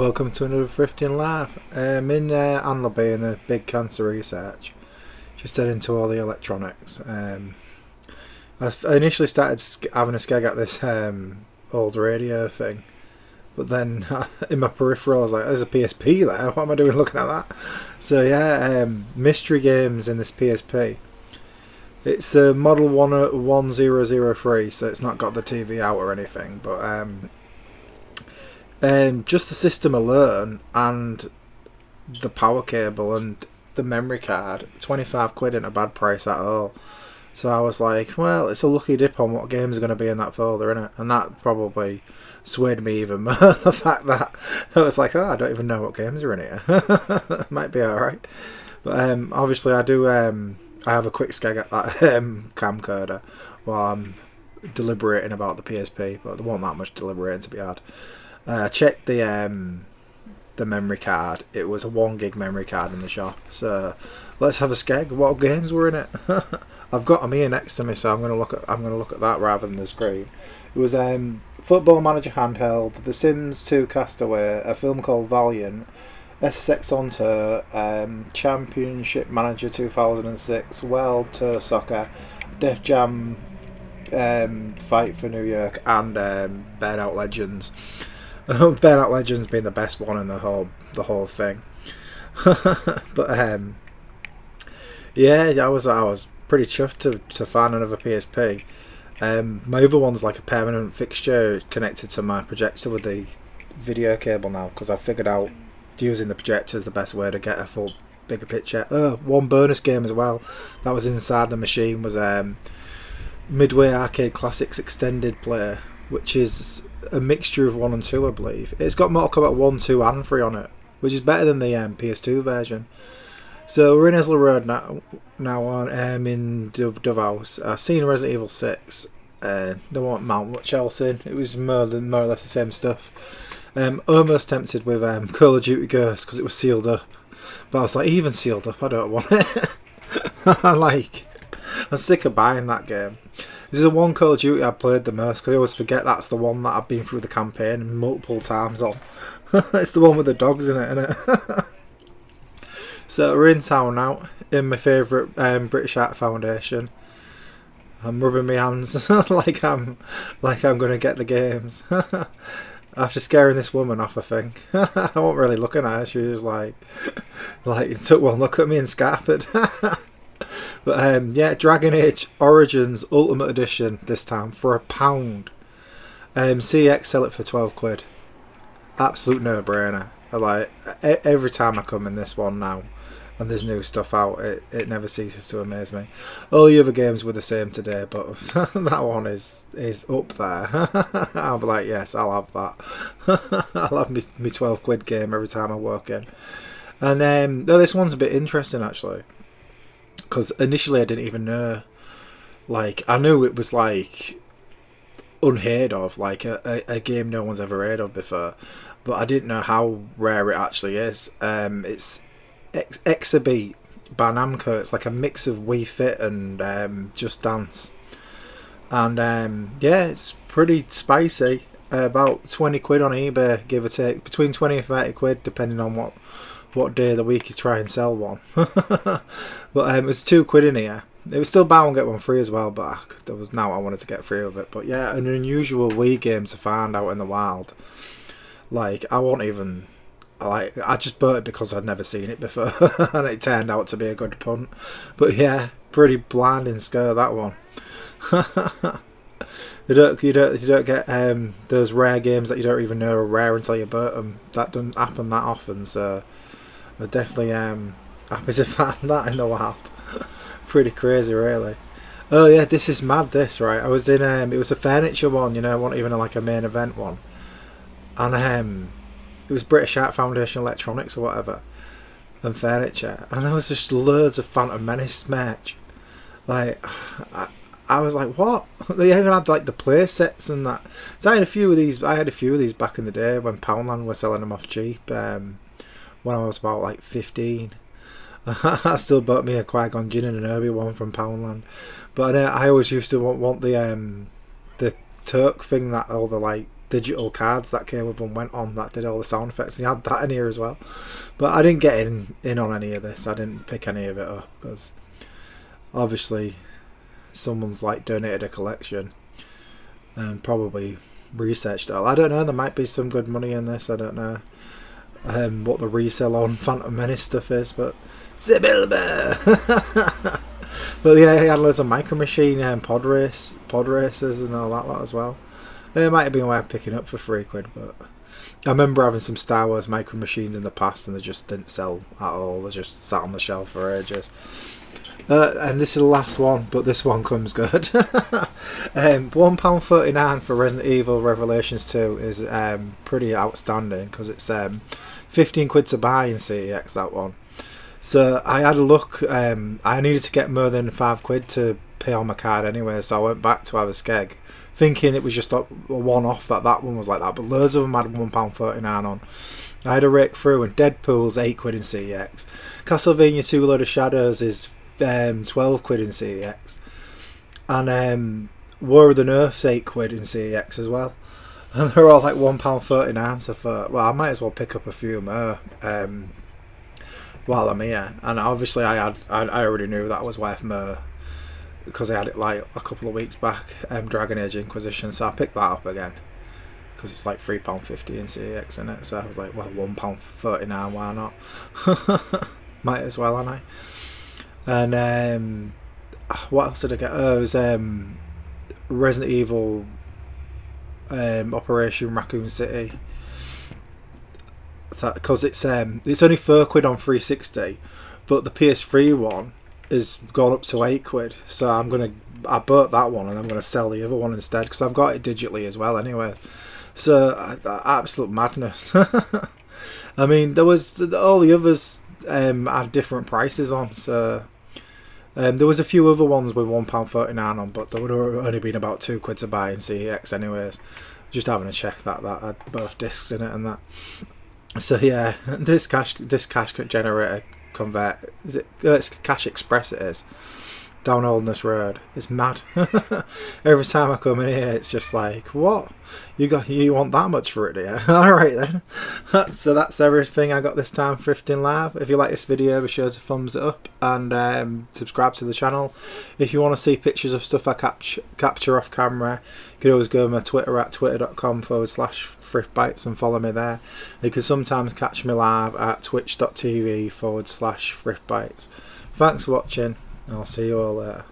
Welcome to another Thrifting Live. I'm in Anleby in the big cancer research. Just heading into all the electronics. I initially started having a skeg at this old radio thing, but then in my peripheral I was like, there's a PSP there, what am I doing looking at that? So yeah, mystery games in this PSP. It's a model 1003, so it's not got the TV out or anything, but just the system alone and the power cable and the memory card, 25 quid ain't a bad price at all. So I was like, well, it's a lucky dip on what games are going to be in that folder, innit? And that probably swayed me even more. The fact that I was like, oh, I don't even know what games are in here. Might be alright. But obviously I do, I have a quick skeg at that camcorder while I'm deliberating about the PSP, but there wasn't that much deliberating to be had. I checked the memory card. It was a 1 gig memory card in the shop. So let's have a skeg. What games were in it? I've got them here next to me, so I'm gonna look at that rather than the screen. It was Football Manager handheld, The Sims 2 Castaway, a film called Valiant, SSX on Tour, Championship Manager 2006, World Tour Soccer, Def Jam Fight for New York, and Burnout Legends. Burnout Legends being the best one in the whole thing. But yeah, I was pretty chuffed to find another PSP. My other one's like a permanent fixture connected to my projector with the video cable now, because I figured out using the projector is the best way to get a full bigger picture. One bonus game as well that was inside the machine was Midway Arcade Classics Extended Play, which is a mixture of 1 and 2, I believe. It's got Mortal Kombat 1, 2 and 3 on it, which is better than the PS2 version. So we're in Esler Road now on in Dove House. I've seen Resident Evil 6. Don't want to mount much else in. It was more or less the same stuff. Almost tempted with Call of Duty Ghosts because it was sealed up. But I was like, even sealed up, I don't want it. I'm sick of buying that game. This is the one Call of Duty I've played the most, because I always forget that's the one that I've been through the campaign multiple times on. It's the one with the dogs in it, innit? So we're in town now, in my favourite British Art Foundation. I'm rubbing my hands like I'm going to get the games. After scaring this woman off, I think. I wasn't really looking at her. She was like took one look at me and scarpered. But yeah, Dragon Age Origins Ultimate Edition this time for £1. CX sell it for 12 quid. Absolute no-brainer. Every time I come in this one now and there's new stuff out, it never ceases to amaze me. All the other games were the same today, but that one is up there. I'll be like, yes, I'll have that. I'll have me 12 quid game every time I walk in. And this one's a bit interesting actually, because initially I didn't even know. I knew it was unheard of, a game no one's ever heard of before, but I didn't know how rare it actually is. It's Exabeat by Namco. It's like a mix of Wii Fit and Just Dance, and yeah, it's pretty spicy. About 20 quid on eBay, give or take, between 20 and 30 quid depending on what day of the week you try and sell one. But it was 2 quid in here. It was still buy one get one free as well, but there was now I wanted to get free of it. But yeah, an unusual Wii game to find out in the wild. I won't even I just bought it because I'd never seen it before, and it turned out to be a good punt. But yeah, pretty blinding scare that one. You don't get those rare games that you don't even know are rare until you bought them. That doesn't happen that often, so I'm definitely happy to find that in the wild. Pretty crazy, really. Oh yeah, this is mad. This right? I was in it was a furniture one, it wasn't even a main event one, and it was British Art Foundation Electronics or whatever, and furniture, and there was just loads of Phantom Menace merch. I was like, what? They even had the play sets and that. So I had a few of these back in the day when Poundland were selling them off cheap. When I was about 15. I still bought me a Qui-Gon Jinn and an Obi-Wan from Poundland. But I always used to want the Turk thing that all the digital cards that came with them went on that did all the sound effects. He had that in here as well, but I didn't get in on any of this. I didn't pick any of it up because obviously someone's like donated a collection and probably researched it all. I don't know, there might be some good money in this. I don't know what the resale on Phantom Menace stuff is, but Sibilba. But yeah, he had loads of Micro Machine and pod races and all that lot as well. It might have been worth picking up for £3, but I remember having some Star Wars Micro Machines in the past and they just didn't sell at all. They just sat on the shelf for ages. And this is the last one, but this one comes good. £1.39 for Resident Evil Revelations 2 is pretty outstanding because it's 15 quid to buy in CEX, that one. So I had a look. I needed to get more than £5 to pay on my card anyway, so I went back to have a skeg, thinking it was just a one-off that one was like that, but loads of them had £1.39 on. I had a rake through, and Deadpool's £8 in CEX. Castlevania 2 Load of Shadows is 12 quid in CEX, and War of the Nerf's £8 in CEX as well, and they're all like £1.39. So I thought, well, I might as well pick up a few more while I'm here. And obviously I already knew that was worth more because I had it like a couple of weeks back, Dragon Age Inquisition, so I picked that up again because it's like £3.50 in CEX in it. So I was like, well, £1.39, why not? Might as well, hadn't I? And what else did I get? Oh, it was Resident Evil Operation Raccoon City, because it's only £4 on 360, but the PS3 one is gone up to £8. So I bought that one and I'm gonna sell the other one instead because I've got it digitally as well anyway. So absolute madness. I mean, there was all the others had different prices on, so there was a few other ones with £1.39 on, but there would have only been about £2 to buy in CEX anyways. Just having a check that had both discs in it and that. So yeah, this cash generator convert, it's Cash Express it is, down Oldness Road. It's mad. Every time I come in here it's just like, what? You want that much for it, yeah? Alright then. So that's everything I got this time Thrifting Live. If you like this video, be sure to thumbs it up and subscribe to the channel. If you want to see pictures of stuff I capture off camera, you can always go to my Twitter at twitter.com/thriftbytes and follow me there. You can sometimes catch me live at twitch.tv/thriftbytes. Thanks for watching. I'll see you all later.